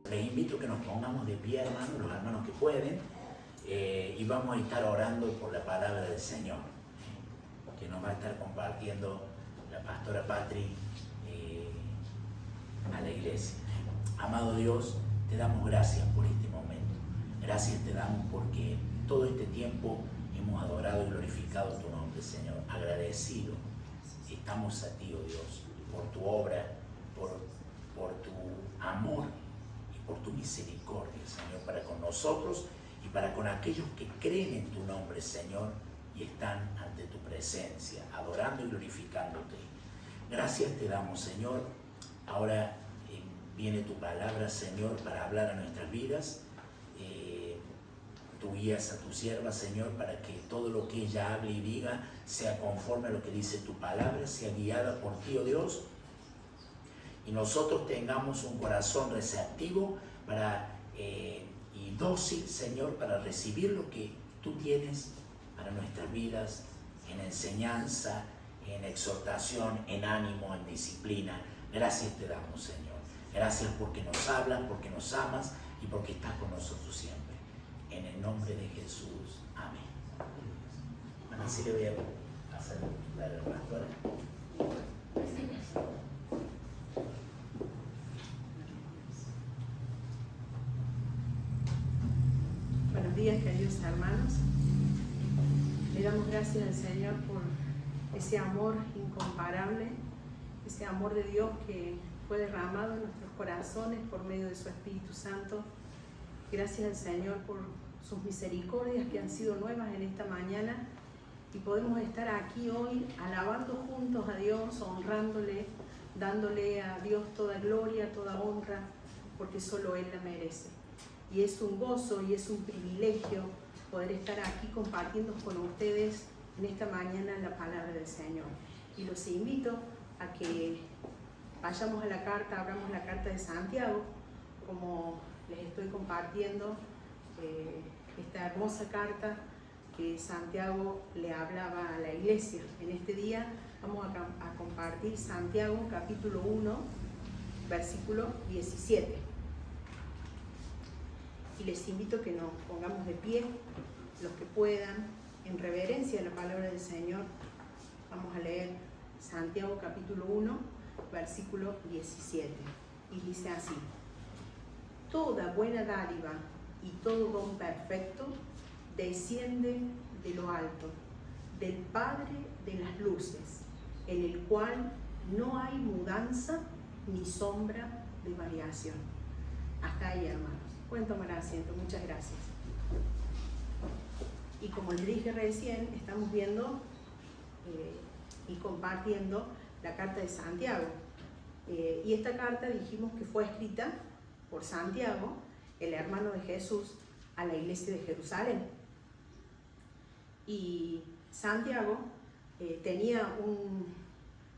Les invito a que nos pongamos de pie, hermanos, los hermanos que pueden, y vamos a estar orando por la palabra del Señor, que nos va a estar compartiendo la pastora Patri a la iglesia. Amado Dios, te damos gracias por este momento. Gracias te damos porque todo este tiempo hemos adorado y glorificado tu nombre, Señor. Agradecido estamos a ti, oh Dios, por tu obra, por tu amor y por tu misericordia, Señor, para con nosotros y para con aquellos que creen en tu nombre, Señor, y están ante tu presencia, adorando y glorificándote. Gracias te damos, Señor. Ahora viene tu palabra, Señor, para hablar a nuestras vidas. Tú guías a tu sierva, Señor, para que todo lo que ella hable y diga sea conforme a lo que dice tu palabra, sea guiada por ti, oh Dios, y nosotros tengamos un corazón receptivo y dócil, Señor, para recibir lo que tú tienes para nuestras vidas, en enseñanza, en exhortación, en ánimo, en disciplina. Gracias te damos, Señor. Gracias porque nos hablas, porque nos amas y porque estás con nosotros siempre. En el nombre de Jesús. Amén. Bueno, así le voy a hacer la pastora. Buenos días, queridos hermanos. Le damos gracias al Señor por ese amor incomparable, ese amor de Dios que fue derramado en nuestros corazones por medio de su Espíritu Santo. Gracias al Señor por sus misericordias que han sido nuevas en esta mañana y podemos estar aquí hoy alabando juntos a Dios, honrándole, dándole a Dios toda gloria, toda honra, porque solo Él la merece. Y es un gozo y es un privilegio poder estar aquí compartiendo con ustedes en esta mañana la palabra del Señor. Y los invito a que vayamos a la carta, abramos la carta de Santiago, como les estoy compartiendo esta hermosa carta que Santiago le hablaba a la iglesia. En este día vamos a compartir Santiago capítulo 1, versículo 17. Y les invito a que nos pongamos de pie, los que puedan, en reverencia a la palabra del Señor. Vamos a leer Santiago capítulo 1, versículo 17. Y dice así: toda buena dádiva y todo don perfecto desciende de lo alto, del Padre de las luces, en el cual no hay mudanza ni sombra de variación. Hasta ahí, hermanos. Pueden tomar asiento. Muchas gracias. Y como les dije recién, estamos viendo y compartiendo la carta de Santiago. Y esta carta dijimos que fue escrita por Santiago, el hermano de Jesús, a la iglesia de Jerusalén. Y Santiago tenía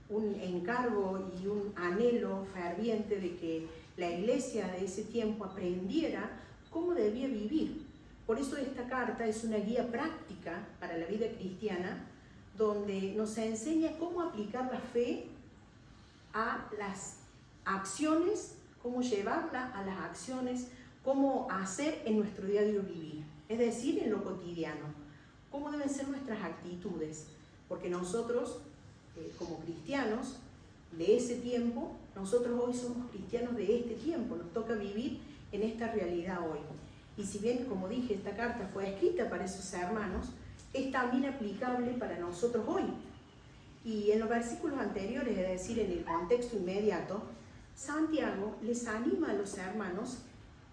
un encargo y un anhelo ferviente de que la iglesia de ese tiempo aprendiera cómo debía vivir. Por eso esta carta es una guía práctica para la vida cristiana, donde nos enseña cómo aplicar la fe a las acciones, cómo llevarla a las acciones, cómo hacer en nuestro día a día vivir, es decir, en lo cotidiano, cómo deben ser nuestras actitudes, porque nosotros, como cristianos de ese tiempo, nosotros hoy somos cristianos de este tiempo, nos toca vivir en esta realidad hoy. Y si bien, como dije, esta carta fue escrita para esos hermanos, es también aplicable para nosotros hoy. Y en los versículos anteriores, es decir, en el contexto inmediato, Santiago les anima a los hermanos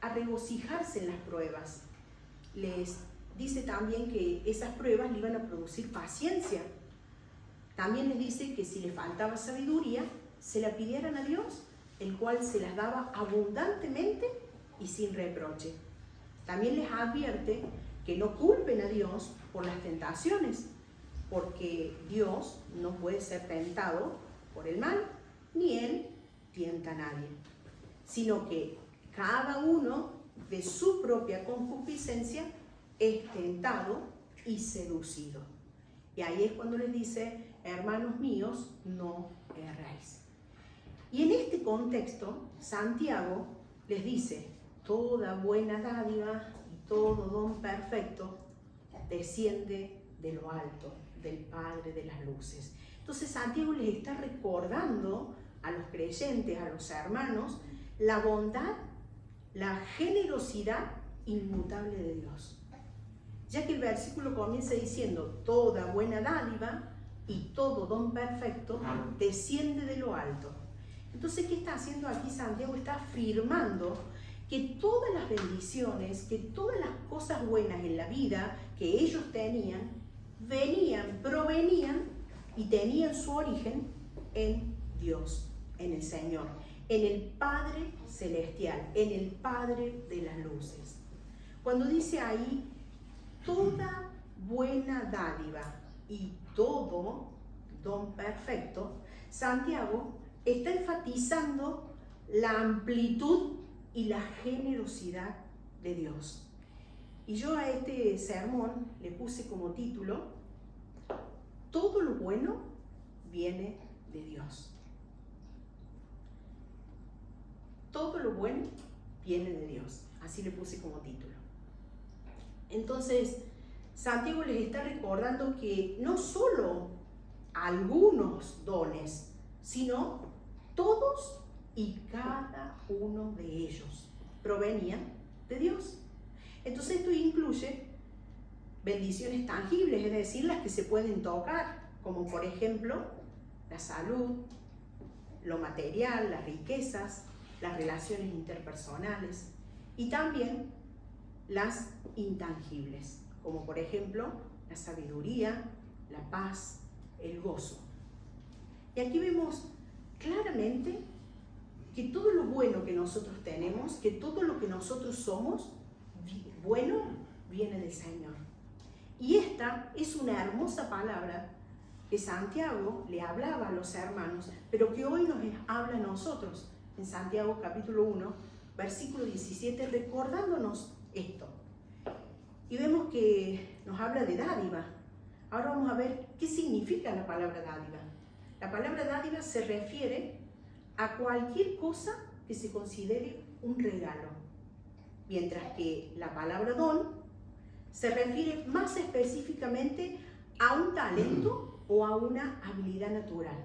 a regocijarse en las pruebas. Les dice también que esas pruebas le iban a producir paciencia. También les dice que si les faltaba sabiduría, se la pidieran a Dios, el cual se las daba abundantemente y sin reproche. También les advierte que no culpen a Dios por las tentaciones, porque Dios no puede ser tentado por el mal, ni Él tienta a nadie, sino que cada uno de su propia concupiscencia es tentado y seducido. Y ahí es cuando les dice: hermanos míos, no erréis. Y en este contexto, Santiago les dice, toda buena dádiva y todo don perfecto desciende de lo alto, del Padre de las luces. Entonces Santiago les está recordando a los creyentes, a los hermanos, la bondad, la generosidad inmutable de Dios. Ya que el versículo comienza diciendo, toda buena dádiva y todo don perfecto desciende de lo alto. Entonces, ¿qué está haciendo aquí Santiago? Está afirmando que todas las bendiciones, que todas las cosas buenas en la vida que ellos tenían, provenían y tenían su origen en Dios, en el Señor, en el Padre Celestial, en el Padre de las luces. Cuando dice ahí, toda buena dádiva y todo don perfecto, Santiago está enfatizando la amplitud y la generosidad de Dios. Y yo a este sermón le puse como título, todo lo bueno viene de Dios. Todo lo bueno viene de Dios. Así le puse como título. Entonces, Santiago les está recordando que no solo algunos dones, sino todos y cada uno de ellos provenían de Dios. Entonces esto incluye bendiciones tangibles, es decir, las que se pueden tocar, como por ejemplo la salud, lo material, las riquezas, las relaciones interpersonales, y también las intangibles, como por ejemplo la sabiduría, la paz, el gozo. Y aquí vemos claramente que todo lo bueno que nosotros tenemos, que todo lo que nosotros somos, bueno, viene del Señor. Y esta es una hermosa palabra que Santiago le hablaba a los hermanos, pero que hoy nos habla a nosotros, en Santiago capítulo 1, versículo 17, recordándonos esto. Y vemos que nos habla de dádiva. Ahora vamos a ver qué significa la palabra dádiva. La palabra dádiva se refiere a cualquier cosa que se considere un regalo, mientras que la palabra don se refiere más específicamente a un talento o a una habilidad natural.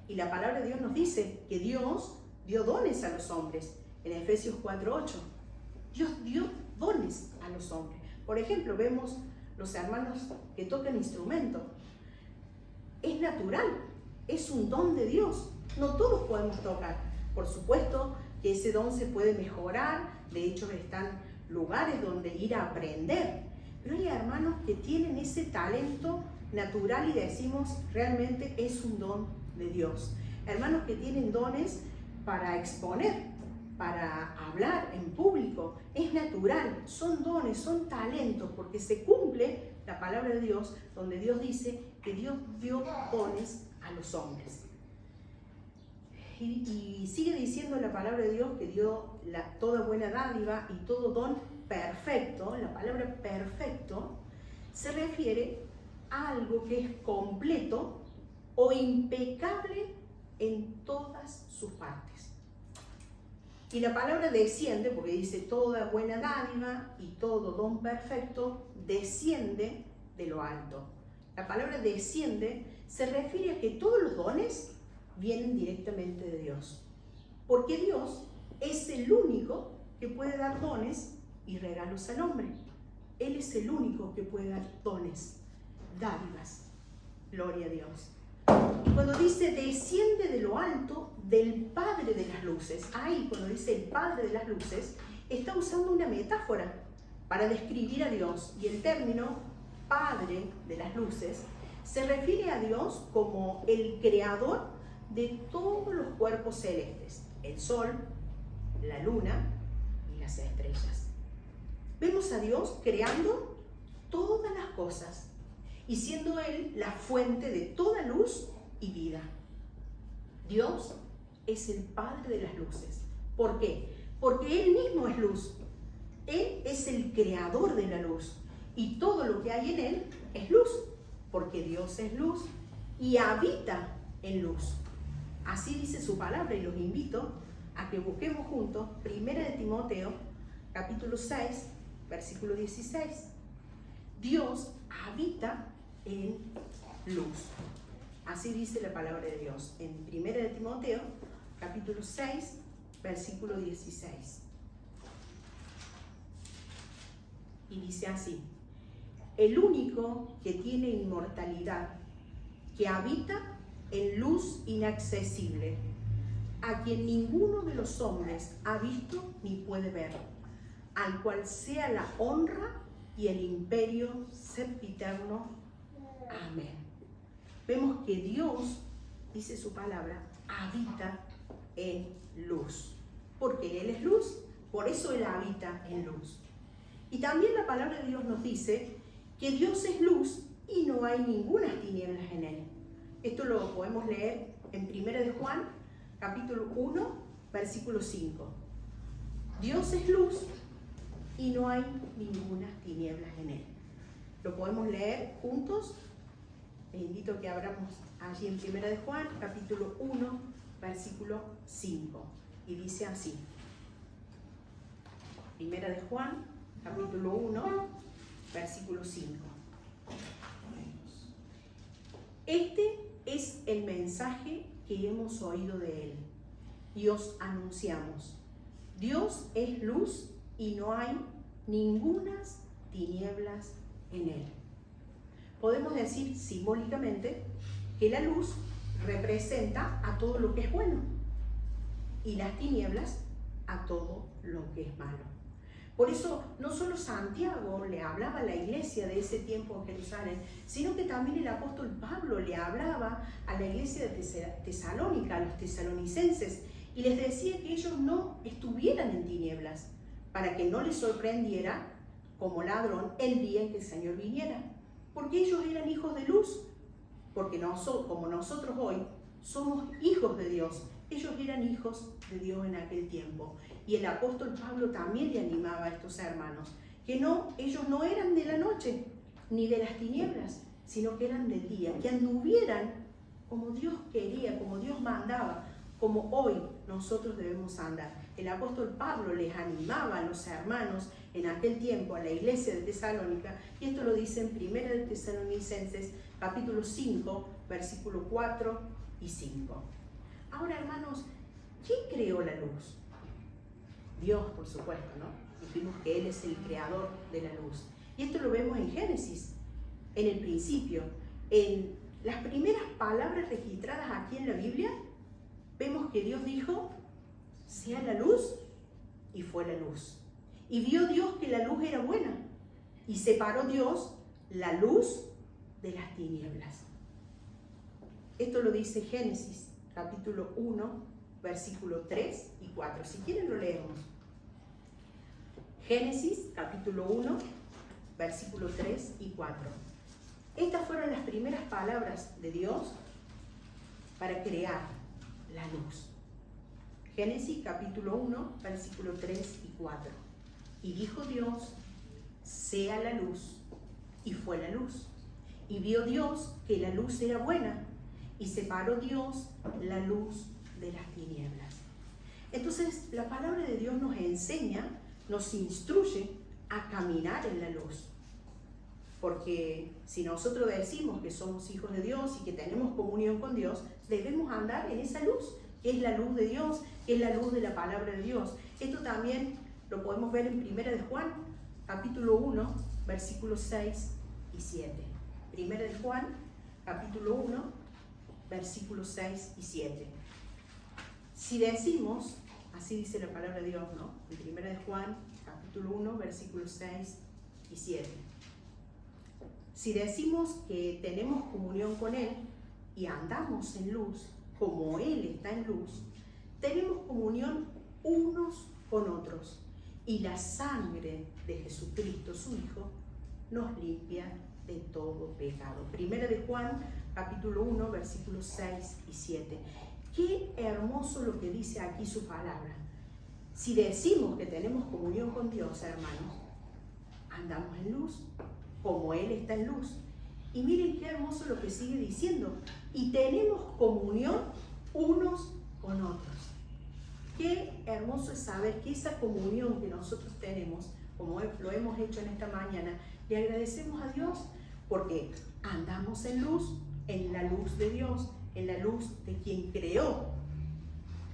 Y la palabra de Dios nos dice que Dios dio dones a los hombres. En Efesios 4:8, Dios dio dones a los hombres. Por ejemplo, vemos los hermanos que tocan instrumentos. Es natural, es un don de Dios. No todos podemos tocar. Por supuesto que ese don se puede mejorar. De hecho, están lugares donde ir a aprender. Pero hay hermanos que tienen ese talento natural y decimos, realmente es un don de Dios. Hermanos que tienen dones para exponer, para hablar en público. Es natural, son dones, son talentos, porque se cumple la palabra de Dios, donde Dios dice que Dios dio dones a los hombres. Y sigue diciendo la palabra de Dios que dio toda buena dádiva y todo don perfecto. La palabra perfecto se refiere a algo que es completo o impecable en todas sus partes. Y la palabra desciende, porque dice toda buena dádiva y todo don perfecto desciende de lo alto. La palabra desciende se refiere a que todos los dones vienen directamente de Dios, porque Dios es el único que puede dar dones y regalos al hombre. Él es el único que puede dar dones, dádivas. Gloria a Dios. Y cuando dice desciende de lo alto del Padre de las luces, ahí cuando dice el Padre de las luces, está usando una metáfora para describir a Dios, y el término Padre de las luces se refiere a Dios como el creador de todos los cuerpos celestes, el sol, la luna y las estrellas. Vemos a Dios creando todas las cosas y siendo Él la fuente de toda luz y vida. Dios es el Padre de las luces. ¿Por qué? Porque Él mismo es luz. Él es el creador de la luz y todo lo que hay en Él es luz, porque Dios es luz y habita en luz. Así dice su palabra y los invito a que busquemos juntos 1 de Timoteo, capítulo 6, versículo 16. Dios habita en luz. Así dice la palabra de Dios en 1 de Timoteo, capítulo 6, versículo 16. Y dice así: el único que tiene inmortalidad, que habita en luz inaccesible, a quien ninguno de los hombres ha visto ni puede ver, al cual sea la honra y el imperio sempiterno. Amén. Vemos que Dios, dice su palabra, habita en luz. Porque Él es luz, por eso Él habita en luz. Y también la palabra de Dios nos dice que Dios es luz y no hay ninguna tinieblas en Él. Esto lo podemos leer en 1 de Juan, capítulo 1, versículo 5. Dios es luz y no hay ninguna tinieblas en Él. Lo podemos leer juntos. Les invito a que abramos allí en 1 de Juan, capítulo 1, versículo 5. Y dice así. 1 de Juan, capítulo 1, versículo 5. Este es el mensaje que hemos oído de Él y os anunciamos. Dios es luz y no hay ningunas tinieblas en Él. Podemos decir simbólicamente que la luz representa a todo lo que es bueno y las tinieblas a todo lo que es malo. Por eso no solo Santiago le hablaba a la iglesia de ese tiempo en Jerusalén, sino que también el apóstol Pablo le hablaba a la iglesia de Tesalónica, a los tesalonicenses, y les decía que ellos no estuvieran en tinieblas, para que no les sorprendiera como ladrón el día en que el Señor viniera. Porque ellos eran hijos de luz, porque como nosotros hoy somos hijos de Dios, ellos eran hijos de Dios en aquel tiempo. Y el apóstol Pablo también le animaba a estos hermanos, que ellos no eran de la noche, ni de las tinieblas, sino que eran del día, que anduvieran como Dios quería, como Dios mandaba, como hoy nosotros debemos andar. El apóstol Pablo les animaba a los hermanos en aquel tiempo, a la iglesia de Tesalónica, y esto lo dice en 1 de Tesalonicenses, capítulo 5, versículo 4 y 5. Ahora, hermanos, ¿quién creó la luz? Dios, por supuesto, ¿no? Dijimos que Él es el creador de la luz. Y esto lo vemos en Génesis, en el principio. En las primeras palabras registradas aquí en la Biblia, vemos que Dios dijo: sea la luz, y fue la luz. Y vio Dios que la luz era buena, y separó Dios la luz de las tinieblas. Esto lo dice Génesis, capítulo 1, versículo 3 y 4. Si quieren lo leemos. Génesis, capítulo 1, versículo 3 y 4. Estas fueron las primeras palabras de Dios para crear la luz. Génesis, capítulo 1, versículo 3 y 4. Y dijo Dios: sea la luz, y fue la luz. Y vio Dios que la luz era buena, y separó Dios la luz de las tinieblas. Entonces la palabra de Dios nos enseña, nos instruye a caminar en la luz. Porque si nosotros decimos que somos hijos de Dios y que tenemos comunión con Dios, debemos andar en esa luz, que es la luz de Dios, que es la luz de la palabra de Dios. Esto también lo podemos ver en 1 de Juan, capítulo 1, versículos 6 y 7. 1 de Juan, capítulo 1, versículos 6 y 7. Si decimos, así dice la palabra de Dios, ¿no? En 1 de Juan, capítulo 1, versículos 6 y 7. Si decimos que tenemos comunión con Él y andamos en luz, como Él está en luz, tenemos comunión unos con otros, y la sangre de Jesucristo, su Hijo, nos limpia de todo pecado. 1 de Juan, capítulo 1, versículos 6 y 7. Qué hermoso lo que dice aquí su palabra. Si decimos que tenemos comunión con Dios, hermanos, andamos en luz, como Él está en luz. Y miren qué hermoso lo que sigue diciendo. Y tenemos comunión unos con otros. Qué hermoso es saber que esa comunión que nosotros tenemos, como lo hemos hecho en esta mañana, le agradecemos a Dios porque andamos en la luz de Dios, en la luz de quien creó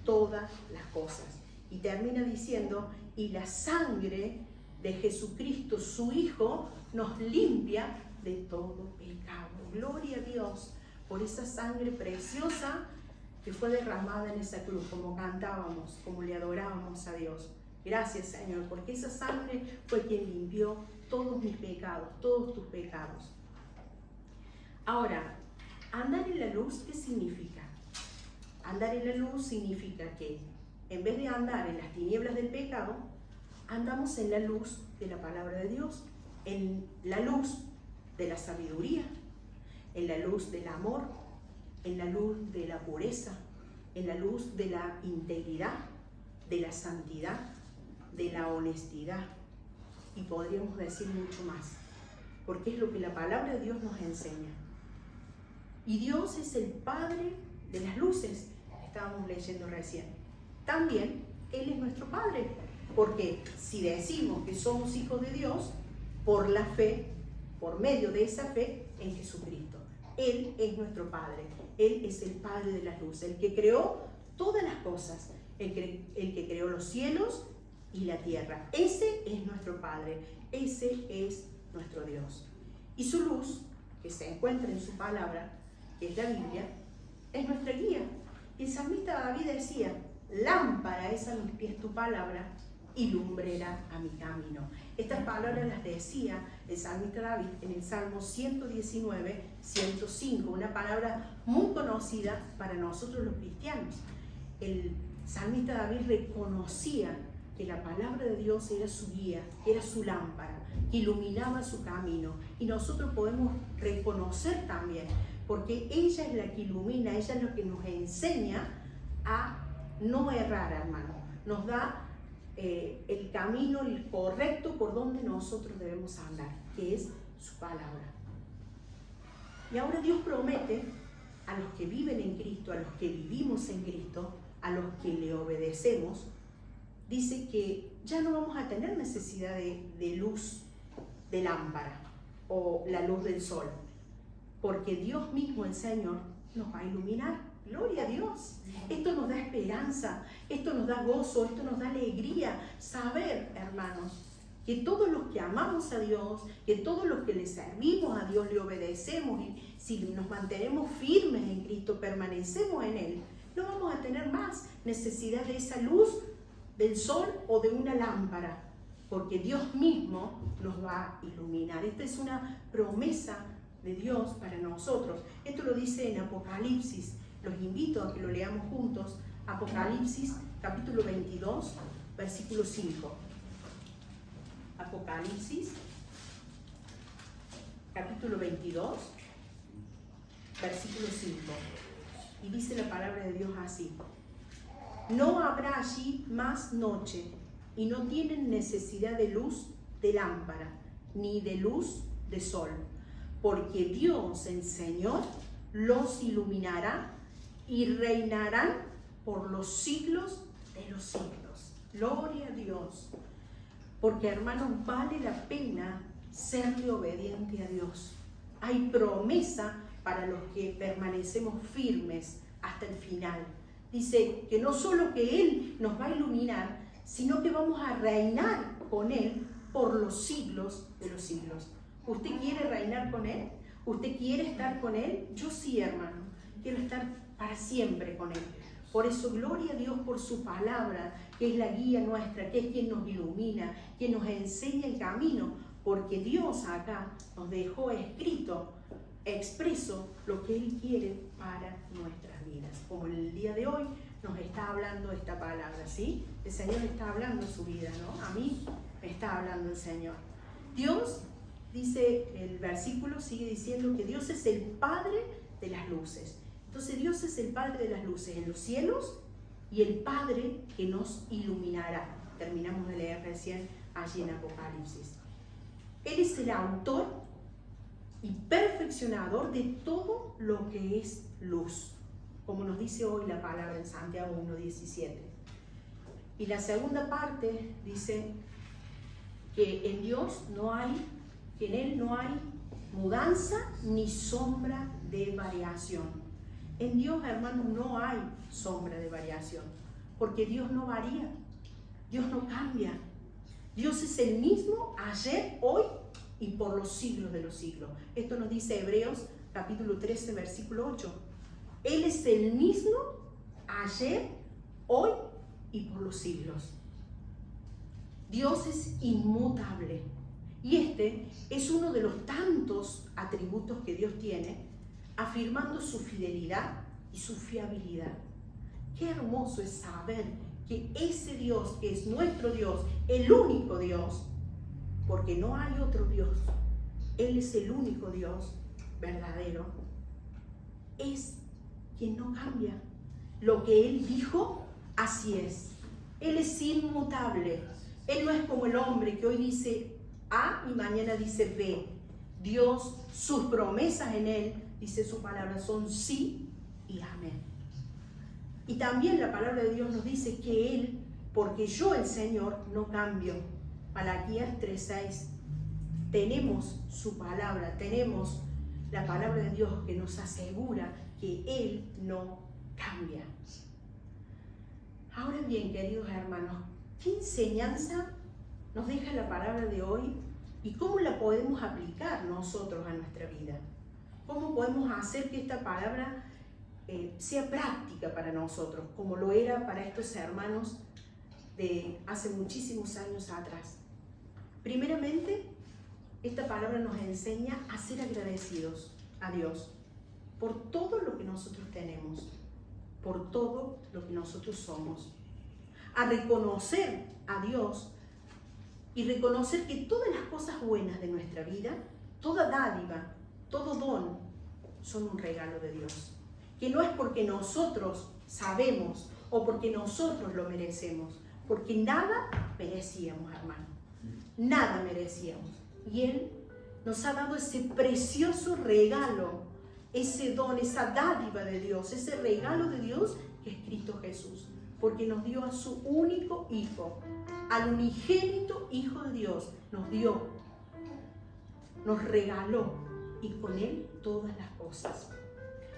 todas las cosas. Y termina diciendo, y la sangre de Jesucristo, su Hijo, nos limpia de todo pecado. Gloria a Dios por esa sangre preciosa que fue derramada en esa cruz, como cantábamos, como le adorábamos a Dios. Gracias, Señor, porque esa sangre fue quien limpió todos mis pecados, todos tus pecados. Ahora, andar en la luz, ¿qué significa? Andar en la luz significa que en vez de andar en las tinieblas del pecado, andamos en la luz de la palabra de Dios, en la luz de la sabiduría, en la luz del amor, en la luz de la pureza, en la luz de la integridad, de la santidad, de la honestidad, y podríamos decir mucho más, porque es lo que la palabra de Dios nos enseña. Y Dios es el Padre de las luces, estábamos leyendo recién. También Él es nuestro Padre, porque si decimos que somos hijos de Dios, por la fe, por medio de esa fe en Jesucristo. Él es nuestro Padre, Él es el Padre de las luces, el que creó todas las cosas, el que creó los cielos y la tierra. Ese es nuestro Padre, ese es nuestro Dios. Y su luz, que se encuentra en su palabra, que es la Biblia, es nuestra guía. El salmista David decía, lámpara es a mis pies tu palabra y lumbrera a mi camino. Estas palabras las decía el salmista David en el Salmo 119, 105, una palabra muy conocida para nosotros los cristianos. El salmista David reconocía que la palabra de Dios era su guía, era su lámpara, que iluminaba su camino. Y nosotros podemos reconocer también, porque ella es la que ilumina, ella es la que nos enseña a no errar, hermano. Nos da el camino, el correcto por donde nosotros debemos andar, que es su palabra. Y ahora Dios promete a los que viven en Cristo, a los que vivimos en Cristo, a los que le obedecemos, dice que ya no vamos a tener necesidad de luz de lámpara o la luz del sol, porque Dios mismo, el Señor, nos va a iluminar. Gloria a Dios. Esto nos da esperanza, esto nos da gozo, esto nos da alegría. Saber, hermanos, que todos los que amamos a Dios, que todos los que le servimos a Dios, le obedecemos, y si nos mantenemos firmes en Cristo, permanecemos en Él, no vamos a tener más necesidad de esa luz del sol o de una lámpara, porque Dios mismo nos va a iluminar. Esta es una promesa de Dios para nosotros. Esto lo dice en Apocalipsis. Los invito a que lo leamos juntos. Apocalipsis, capítulo 22, versículo 5. Apocalipsis, capítulo 22, versículo 5. Y dice la palabra de Dios así: no habrá allí más noche, y no tienen necesidad de luz de lámpara, ni de luz de sol, porque Dios, el Señor, los iluminará y reinarán por los siglos de los siglos. Gloria a Dios. Porque, hermanos, vale la pena serle obediente a Dios. Hay promesa para los que permanecemos firmes hasta el final. Dice que no solo que Él nos va a iluminar, sino que vamos a reinar con Él por los siglos de los siglos. ¿Usted quiere reinar con Él? ¿Usted quiere estar con Él? Yo sí, hermano. Quiero estar para siempre con Él. Por eso, gloria a Dios por su palabra, que es la guía nuestra, que es quien nos ilumina, quien nos enseña el camino, porque Dios acá nos dejó escrito, expreso, lo que Él quiere para nuestras vidas. Como el día de hoy nos está hablando esta palabra, ¿sí? El Señor está hablando su vida, ¿no? A mí me está hablando el Señor. Dios, dice el versículo, sigue diciendo que Dios es el Padre de las luces. Entonces Dios es el Padre de las luces en los cielos y el Padre que nos iluminará. Terminamos de leer recién allí en Apocalipsis. Él es el autor y perfeccionador de todo lo que es luz. como nos dice hoy la palabra en Santiago 1:17. Y la segunda parte dice que en Dios no hay, que en Él no hay mudanza ni sombra de variación. En Dios, hermanos, no hay sombra de variación, porque Dios no varía, Dios no cambia. Dios es el mismo ayer, hoy y por los siglos de los siglos. Esto nos dice Hebreos capítulo 13, versículo 8. Él es el mismo ayer, hoy y por los siglos. Dios es inmutable. Y este es uno de los tantos atributos que Dios tiene, afirmando su fidelidad y su fiabilidad. Qué hermoso es saber que ese Dios, que es nuestro Dios, el único Dios, porque no hay otro Dios, Él es el único Dios verdadero, es quien no cambia. Lo que Él dijo, así es. Él es inmutable. Él no es como el hombre que hoy dice A y mañana dice B. Dios, sus promesas en Él, dice su palabra, son sí y amén. Y también la palabra de Dios nos dice que Él, porque yo el Señor no cambio. Malaquías 3:6. Tenemos su palabra, tenemos la palabra de Dios que nos asegura que Él no cambia. Ahora bien, queridos hermanos, ¿qué enseñanza nos deja la palabra de hoy y cómo la podemos aplicar nosotros a nuestra vida? ¿Cómo podemos hacer que esta palabra sea práctica para nosotros, como lo era para estos hermanos de hace muchísimos años atrás? Primeramente, esta palabra nos enseña a ser agradecidos a Dios por todo lo que nosotros tenemos, por todo lo que nosotros somos, a reconocer a Dios y reconocer que todas las cosas buenas de nuestra vida, toda dádiva, todo don, son un regalo de Dios, que no es porque nosotros sabemos o porque nosotros lo merecemos, porque nada merecíamos, hermano, nada merecíamos, y Él nos ha dado ese precioso regalo, ese don, esa dádiva de Dios, ese regalo de Dios que es Cristo Jesús, porque nos dio a su único Hijo, al unigénito Hijo de Dios, nos dio, nos regaló, y con Él todas las cosas.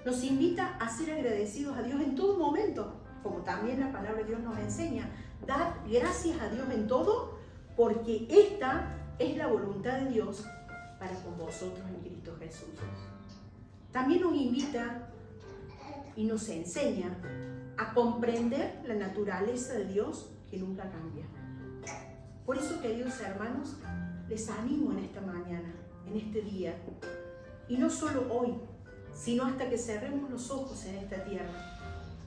Nos invita a ser agradecidos a Dios en todo momento, como también la palabra de Dios nos enseña. Dar gracias a Dios en todo, porque esta es la voluntad de Dios para con vosotros en Cristo Jesús. También nos invita y nos enseña a comprender la naturaleza de Dios que nunca cambia. Por eso, queridos hermanos, les animo en esta mañana, en este día, y no solo hoy, sino hasta que cerremos los ojos en esta tierra,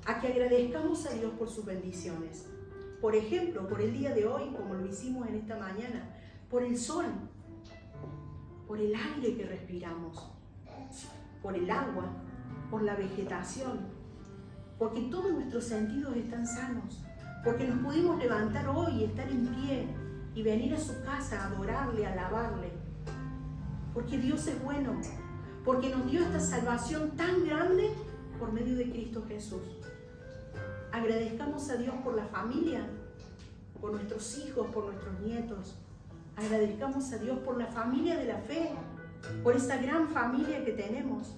a que agradezcamos a Dios por sus bendiciones. Por ejemplo, por el día de hoy, como lo hicimos en esta mañana, por el sol, por el aire que respiramos, por el agua, por la vegetación, porque todos nuestros sentidos están sanos, porque nos pudimos levantar hoy y estar en pie y venir a su casa a adorarle, a alabarle, porque Dios es bueno, porque nos dio esta salvación tan grande por medio de Cristo Jesús. Agradezcamos a Dios por la familia, por nuestros hijos, por nuestros nietos. Agradezcamos a Dios por la familia de la fe, por esa gran familia que tenemos.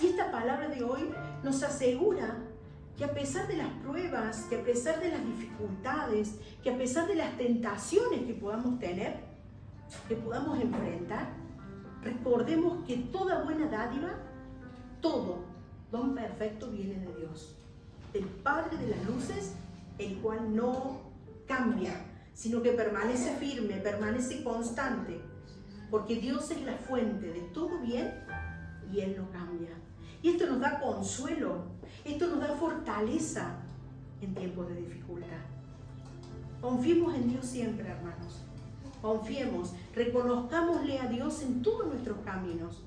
Y esta palabra de hoy nos asegura que a pesar de las pruebas, que a pesar de las dificultades, que a pesar de las tentaciones que podamos tener, que podamos enfrentar, recordemos que toda buena dádiva, todo don perfecto viene de Dios, del Padre de las luces, el cual no cambia, sino que permanece firme, permanece constante, porque Dios es la fuente de todo bien y Él no cambia. Y esto nos da consuelo, esto nos da fortaleza en tiempos de dificultad. Confiemos en Dios siempre, hermanos. Confiemos, reconozcámosle a Dios en todos nuestros caminos.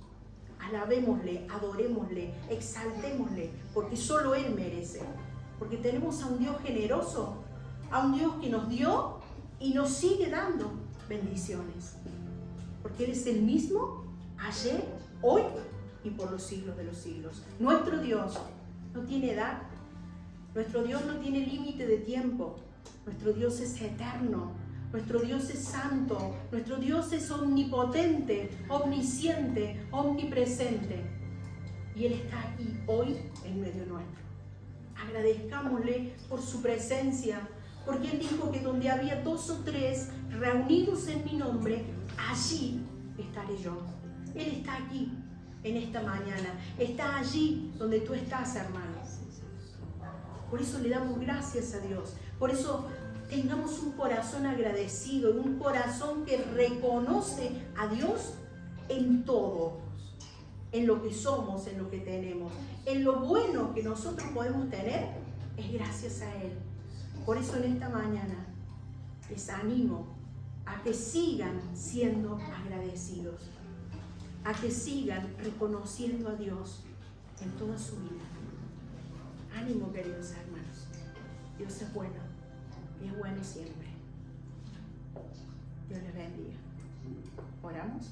Alabémosle, adorémosle, exaltémosle, porque solo Él merece. Porque tenemos a un Dios generoso, a un Dios que nos dio y nos sigue dando bendiciones. Porque Él es el mismo ayer, hoy y por los siglos de los siglos. Nuestro Dios no tiene edad. Nuestro Dios no tiene límite de tiempo. Nuestro Dios es eterno. Nuestro Dios es santo. Nuestro Dios es omnipotente, omnisciente, omnipresente. Y Él está aquí hoy en medio nuestro. Agradezcámosle por su presencia, porque Él dijo que donde había 2 o 3 reunidos en mi nombre, allí estaré yo. Él está aquí en esta mañana. Está allí donde tú estás, hermano. Por eso le damos gracias a Dios. Por eso tengamos un corazón agradecido, un corazón que reconoce a Dios en todo, en lo que somos, en lo que tenemos, en lo bueno que nosotros podemos tener, es gracias a Él. Por eso en esta mañana les animo a que sigan siendo agradecidos, a que sigan reconociendo a Dios en toda su vida. Ánimo, queridos hermanos. Dios es bueno y es bueno siempre. Dios les bendiga. ¿Oramos?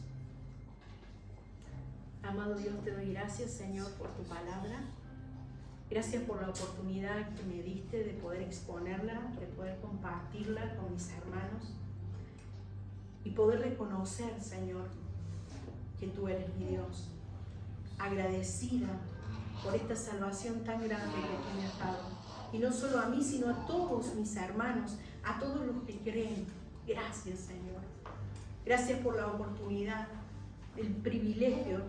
Amado Dios, te doy gracias, Señor, por tu palabra. Gracias por la oportunidad que me diste de poder exponerla, de poder compartirla con mis hermanos y poder reconocer, Señor, que tú eres mi Dios. Agradecida por esta salvación tan grande que tú me has dado. Y no solo a mí, sino a todos mis hermanos, a todos los que creen. Gracias, Señor. Gracias por la oportunidad, el privilegio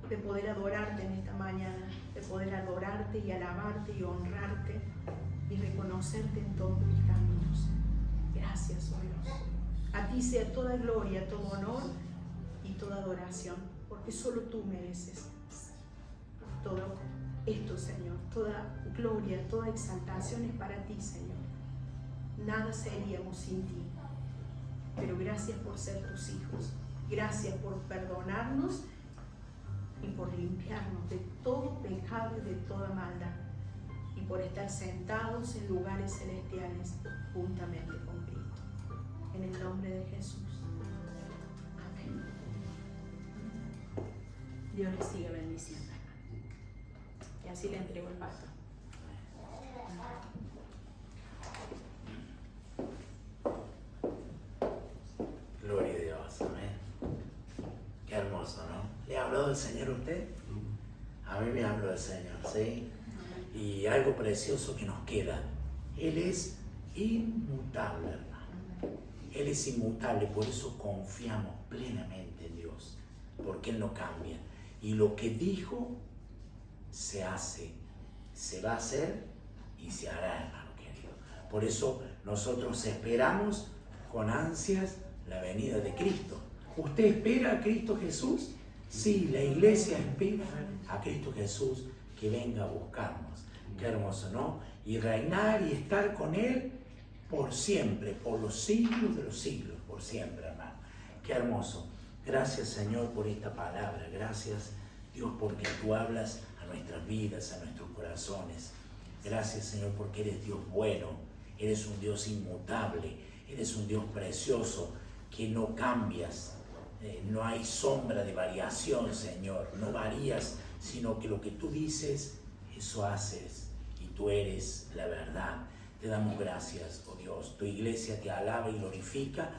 de poder adorarte en esta mañana, de poder adorarte y alabarte y honrarte y reconocerte en todos mis caminos. Gracias, oh Dios. A ti sea toda gloria, todo honor y toda adoración, porque solo tú mereces todo esto, Señor. Toda gloria, toda exaltación es para ti, Señor. Nada seríamos sin ti. Pero gracias por ser tus hijos. Gracias por perdonarnos y por limpiarnos de todo pecado y de toda maldad. Y por estar sentados en lugares celestiales juntamente con Cristo. En el nombre de Jesús. Amén. Dios les siga bendiciendo. Y así le entrego el paso. Gloria a Dios, amén. Qué hermoso, ¿no? ¿Le ha hablado el Señor a usted? A mí me habló el Señor, ¿sí? Y algo precioso que nos queda. Él es inmutable, hermano. Él es inmutable, por eso confiamos plenamente en Dios, porque Él no cambia. Y lo que dijo se hace, se va a hacer y se hará, hermano querido. Por eso nosotros esperamos con ansias la venida de Cristo. ¿Usted espera a Cristo Jesús? Sí, la iglesia espera a Cristo Jesús que venga a buscarnos. Qué hermoso, ¿no? Y reinar y estar con Él por siempre, por los siglos de los siglos, por siempre, hermano. Qué hermoso. Gracias, Señor, por esta palabra. Gracias, Dios, porque tú hablas a nuestras vidas, a nuestros corazones. Gracias, Señor, porque eres Dios bueno, eres un Dios inmutable, eres un Dios precioso, que no cambias, no hay sombra de variación, Señor, no varías, sino que lo que tú dices, eso haces, y tú eres la verdad. Te damos gracias, oh Dios. Tu iglesia te alaba y glorifica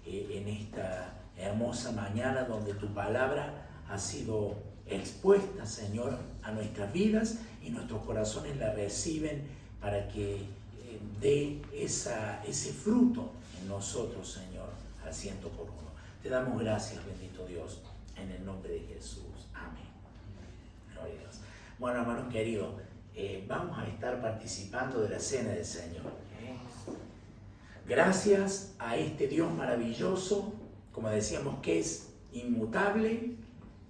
en esta hermosa mañana donde tu palabra ha sido expuesta, Señor, a nuestras vidas, y nuestros corazones la reciben para que dé ese fruto en nosotros, Señor, al 100%. Te damos gracias, bendito Dios, en el nombre de Jesús. Amén. Gloria a Dios. Bueno, hermanos queridos, vamos a estar participando de la cena del Señor. Gracias a este Dios maravilloso, como decíamos, que es inmutable,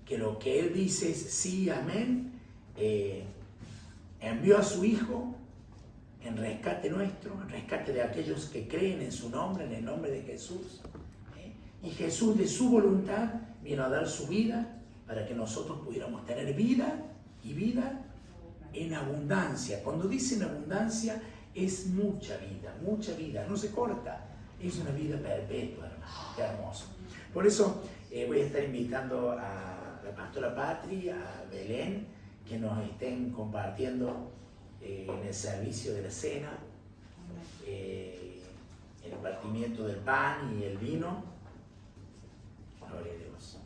que lo que Él dice es sí, amén. Envió a su Hijo en rescate nuestro, en rescate de aquellos que creen en su nombre, en el nombre de Jesús. Y Jesús, de su voluntad, vino a dar su vida para que nosotros pudiéramos tener vida y vida en abundancia. Cuando dice en abundancia, es mucha vida, no se corta, es una vida perpetua, hermano. Qué hermoso. Por eso voy a estar invitando a la pastora Patri, a Belén, que nos estén compartiendo en el servicio de la cena, el partimiento del pan y el vino. Gloria a Dios.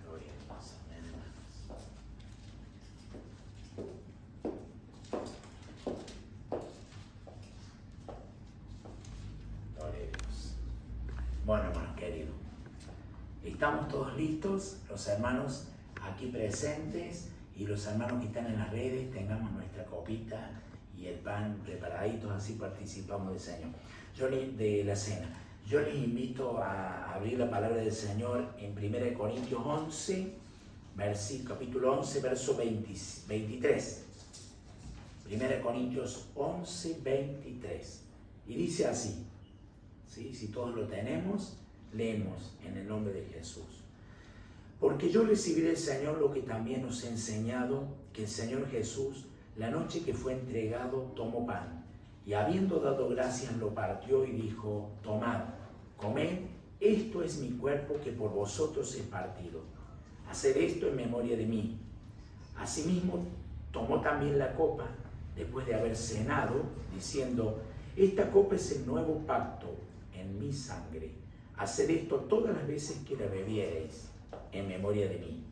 Gloria a Dios. Amén, hermanos. Gloria a Dios. Bueno, hermanos queridos, estamos todos listos, los hermanos aquí presentes y los hermanos que están en las redes, tengamos nuestra copita y el pan preparaditos, así participamos del Señor. De la cena. Yo les invito a abrir la palabra del Señor en 1 Corintios 11, capítulo 11, verso 23. 1 Corintios 11, 23. Y dice así, ¿sí? Si todos lo tenemos, leemos en el nombre de Jesús. Porque yo recibí del Señor lo que también os he enseñado, que el Señor Jesús, la noche que fue entregado, tomó pan, y habiendo dado gracias lo partió y dijo: tomad, comed, esto es mi cuerpo que por vosotros he partido. Haced esto en memoria de mí. Asimismo tomó también la copa, después de haber cenado, diciendo: esta copa es el nuevo pacto en mi sangre. Haced esto todas las veces que la bebiereis en memoria de mí.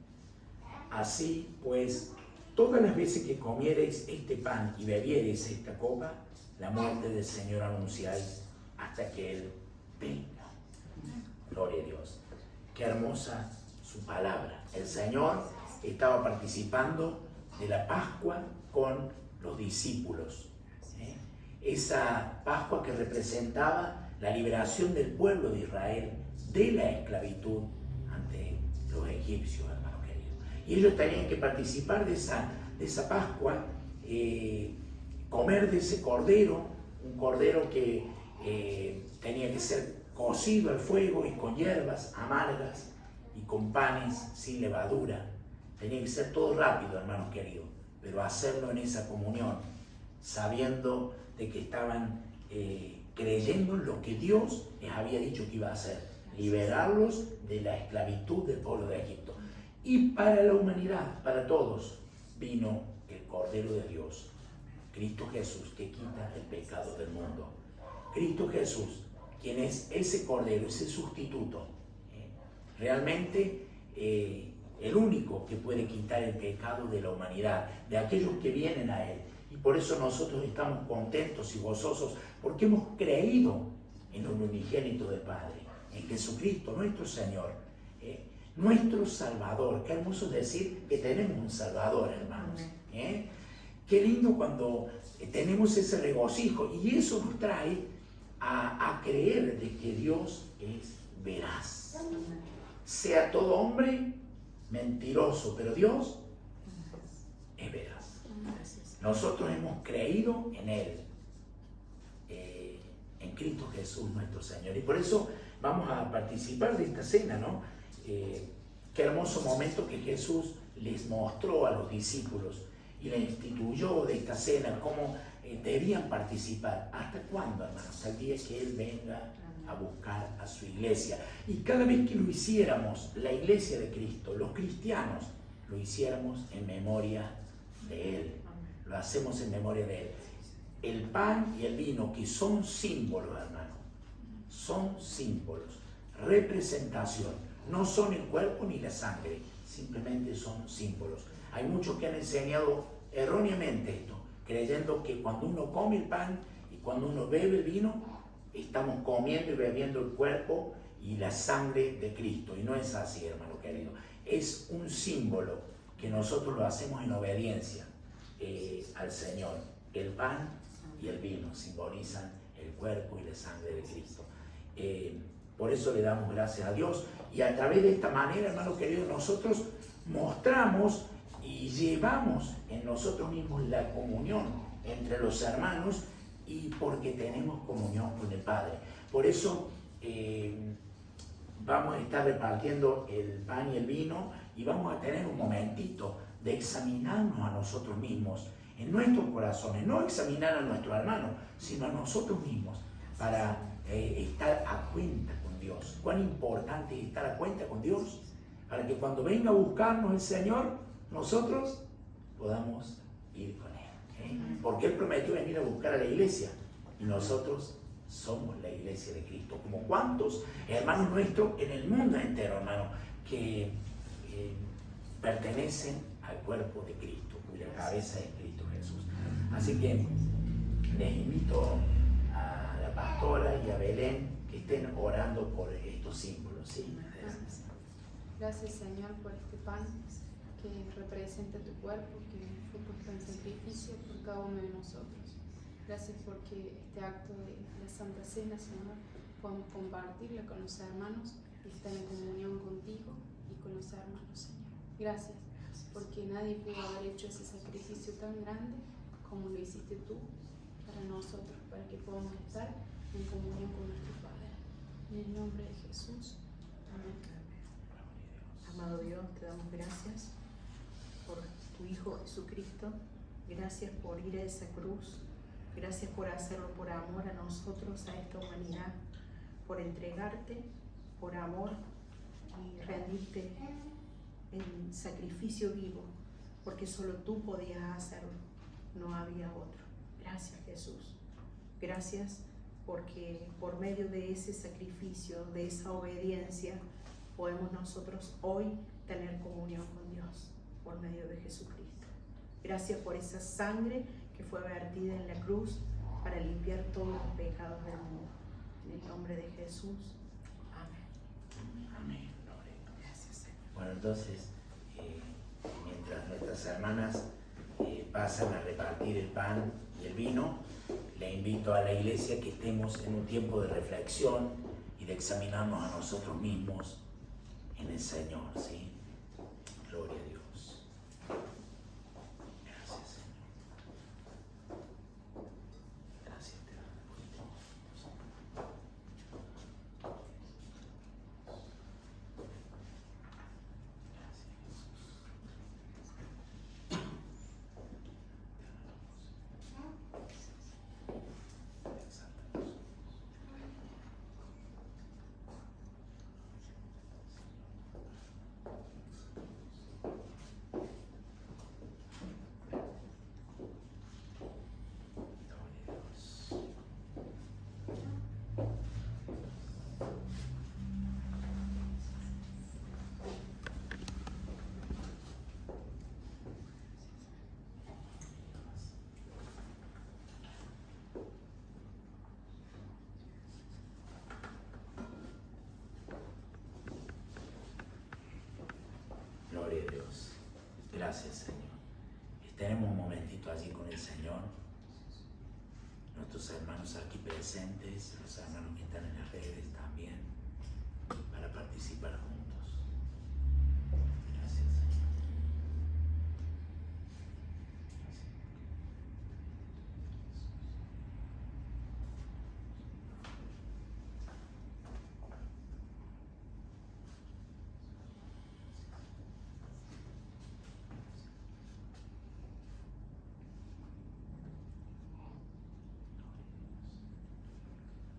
Así pues, todas las veces que comiereis este pan y bebiereis esta copa, la muerte del Señor anunciáis hasta que Él venga. Gloria a Dios. Qué hermosa su palabra. El Señor estaba participando de la Pascua con los discípulos. Esa Pascua que representaba la liberación del pueblo de Israel de la esclavitud ante los egipcios, hermano querido. Y ellos tenían que participar de esa Pascua, comer de ese cordero, un cordero que tenía que ser cocido al fuego y con hierbas amargas y con panes sin levadura. Tenía que ser todo rápido, hermanos queridos, pero hacerlo en esa comunión, sabiendo de que estaban creyendo en lo que Dios les había dicho que iba a hacer, liberarlos de la esclavitud del pueblo de Egipto. Y para la humanidad, para todos, vino el Cordero de Dios, Cristo Jesús, que quita el pecado del mundo. Cristo Jesús, quien es ese Cordero, ese sustituto, realmente el único que puede quitar el pecado de la humanidad, de aquellos que vienen a Él. Y por eso nosotros estamos contentos y gozosos, porque hemos creído en el unigénito del Padre, en Jesucristo, nuestro Señor, nuestro Salvador. Qué hermoso decir que tenemos un Salvador, hermanos. Qué lindo cuando tenemos ese regocijo, y eso nos trae a creer de que Dios es veraz. Sea todo hombre mentiroso, pero Dios es veraz. Nosotros hemos creído en Él, en Cristo Jesús nuestro Señor, y por eso vamos a participar de esta cena, ¿no? Qué hermoso momento que Jesús les mostró a los discípulos y les instituyó de esta cena, cómo debían participar. ¿Hasta cuándo, hermanos? Hasta el día que Él venga a buscar a su iglesia. Y cada vez que lo hiciéramos, la iglesia de Cristo, los cristianos, lo hiciéramos en memoria de Él. Lo hacemos en memoria de Él. El pan y el vino, que son símbolos, hermano, son símbolos, representación. No son el cuerpo ni la sangre, simplemente son símbolos. Hay muchos que han enseñado erróneamente esto, creyendo que cuando uno come el pan y cuando uno bebe el vino, estamos comiendo y bebiendo el cuerpo y la sangre de Cristo. Y no es así, hermano querido. Es un símbolo que nosotros lo hacemos en obediencia al Señor. El pan y el vino simbolizan el cuerpo y la sangre de Cristo. Por eso le damos gracias a Dios, y a través de esta manera, hermano querido, nosotros mostramos y llevamos en nosotros mismos la comunión entre los hermanos, y porque tenemos comunión con el Padre. Por eso vamos a estar repartiendo el pan y el vino, y vamos a tener un momentito de examinarnos a nosotros mismos, en nuestros corazones, no examinar a nuestros hermanos, sino a nosotros mismos, para estar a cuenta Dios. Cuán importante es estar a cuenta con Dios, para que cuando venga a buscarnos el Señor, nosotros podamos ir con Él. Porque Él prometió venir a buscar a la iglesia, y nosotros somos la iglesia de Cristo. Como cuantos hermanos nuestros en el mundo entero, hermano, que pertenecen al cuerpo de Cristo, cuya cabeza es Cristo Jesús. Así que les invito a la pastora y a Belén que estén orando por estos símbolos. ¿Sí? Gracias, Señor, por este pan que representa tu cuerpo, que fue puesto en sacrificio por cada uno de nosotros. Gracias porque este acto de la Santa Cena, Señor, podemos compartirlo con los hermanos y estar en comunión contigo y con los hermanos, Señor. Gracias, porque nadie pudo haber hecho ese sacrificio tan grande como lo hiciste tú para nosotros, para que podamos estar en comunión con nuestro Padre. En el nombre de Jesús. Amén. Amado Dios, te damos gracias por tu Hijo Jesucristo. Gracias por ir a esa cruz. Gracias por hacerlo por amor a nosotros, a esta humanidad. Por entregarte por amor y rendirte en sacrificio vivo. Porque solo tú podías hacerlo. No había otro. Gracias, Jesús. Gracias porque por medio de ese sacrificio, de esa obediencia, podemos nosotros hoy tener comunión con Dios por medio de Jesucristo. Gracias por esa sangre que fue vertida en la cruz para limpiar todos los pecados del mundo. En el nombre de Jesús. Amén. Amén. Gracias, Señor. Bueno, entonces, mientras nuestras hermanas pasan a repartir el pan y el vino, le invito a la iglesia que estemos en un tiempo de reflexión y de examinarnos a nosotros mismos en el Señor, ¿sí? Gloria a Dios. Gracias, Señor. Gracias, te damos por todo, Señor. Gloria a Dios. Gracias, Señor. Tenemos un momentito allí con el Señor. Nuestros hermanos aquí presentes, los hermanos que están en las redes también, para participar juntos. Gracias, Señor.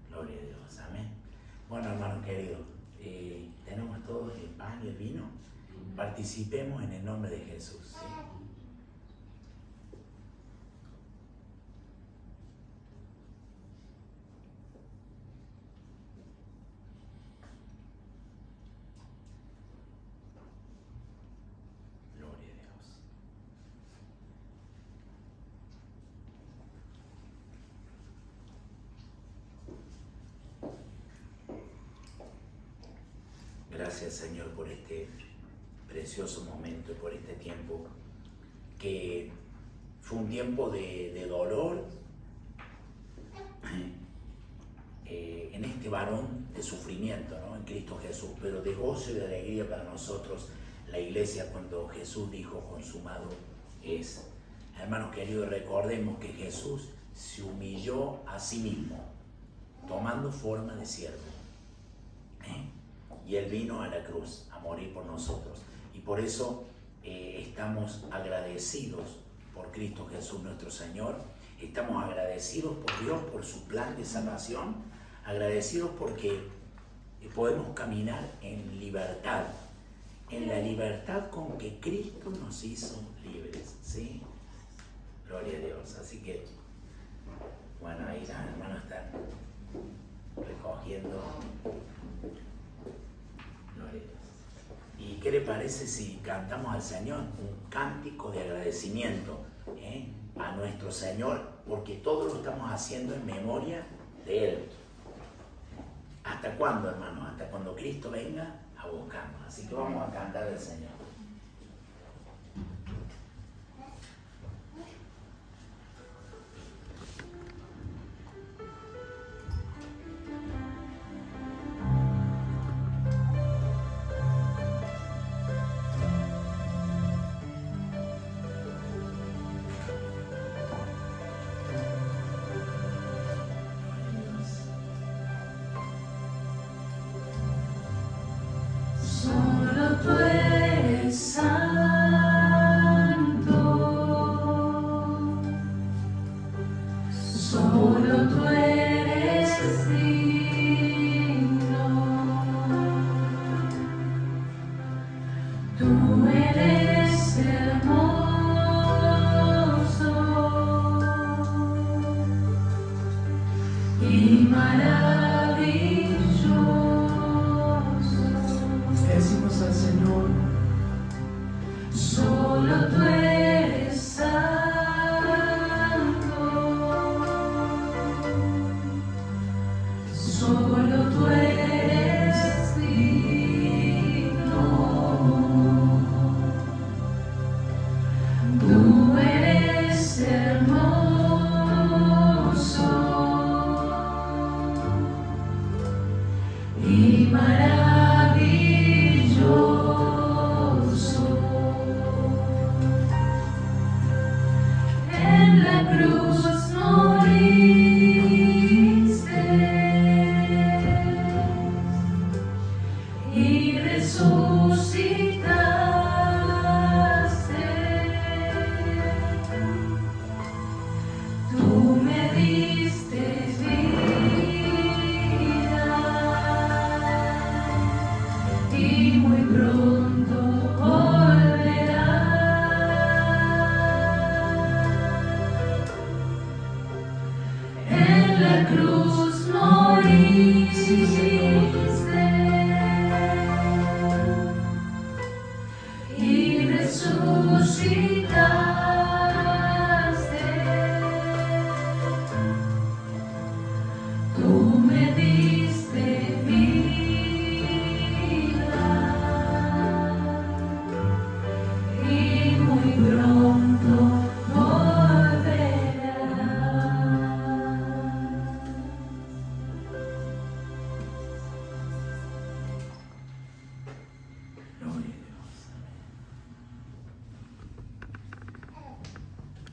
Gloria a Dios, amén. Bueno, hermanos queridos, tenemos todos el pan y el vino. Participemos en el nombre de Jesús, ¿sí? Gloria a Dios. Gracias, Señor, por este precioso momento, por este tiempo que fue un tiempo de dolor en este varón de sufrimiento, ¿no? En Cristo Jesús, pero de gozo y de alegría para nosotros, la iglesia, cuando Jesús dijo consumado es. Hermanos queridos, recordemos que Jesús se humilló a sí mismo, tomando forma de siervo. Y Él vino a la cruz a morir por nosotros. Y por eso estamos agradecidos por Cristo Jesús nuestro Señor. Estamos agradecidos por Dios, por su plan de salvación. Agradecidos porque podemos caminar en libertad, en la libertad con que Cristo nos hizo libres, ¿sí? Gloria a Dios. Así que, bueno, ahí las hermanas están recogiendo. Gloria a Dios. ¿Y qué le parece si cantamos al Señor un cántico de agradecimiento a nuestro Señor? Porque todo lo estamos haciendo en memoria de Él. ¿Hasta cuándo, hermanos? Hasta cuando Cristo venga a buscarnos. Así que vamos a cantar al Señor.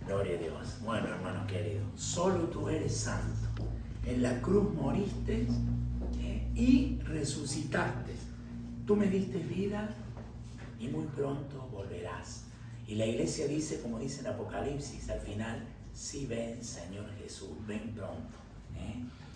Gloria a Dios. Bueno, hermanos queridos, solo tú eres santo. En la cruz moriste y resucitaste. Tú me diste vida y muy pronto volverás. Y la iglesia dice, como dice en Apocalipsis, al final, sí ven, Señor Jesús, ven pronto.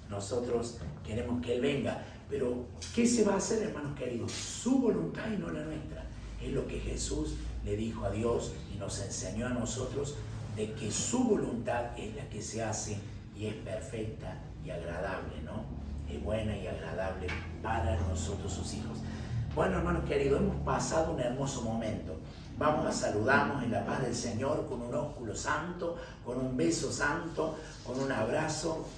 Nosotros queremos que Él venga, pero ¿qué se va a hacer, hermanos queridos? Su voluntad y no la nuestra. Es lo que Jesús le dijo a Dios y nos enseñó a nosotros, de que su voluntad es la que se hace y es perfecta y agradable, ¿no? Es buena y agradable para nosotros sus hijos. Bueno, hermanos queridos, hemos pasado un hermoso momento. Vamos a saludarnos en la paz del Señor con un ósculo santo, con un beso santo, con un abrazo.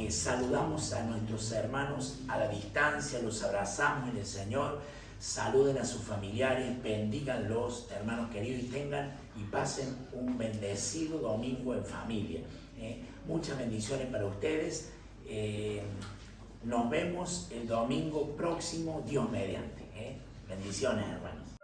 Saludamos a nuestros hermanos a la distancia, los abrazamos en el Señor. Saluden a sus familiares, bendíganlos, hermanos queridos, y tengan y pasen un bendecido domingo en familia. Muchas bendiciones para ustedes. Nos vemos el domingo próximo, Dios mediante. Bendiciones, hermanos.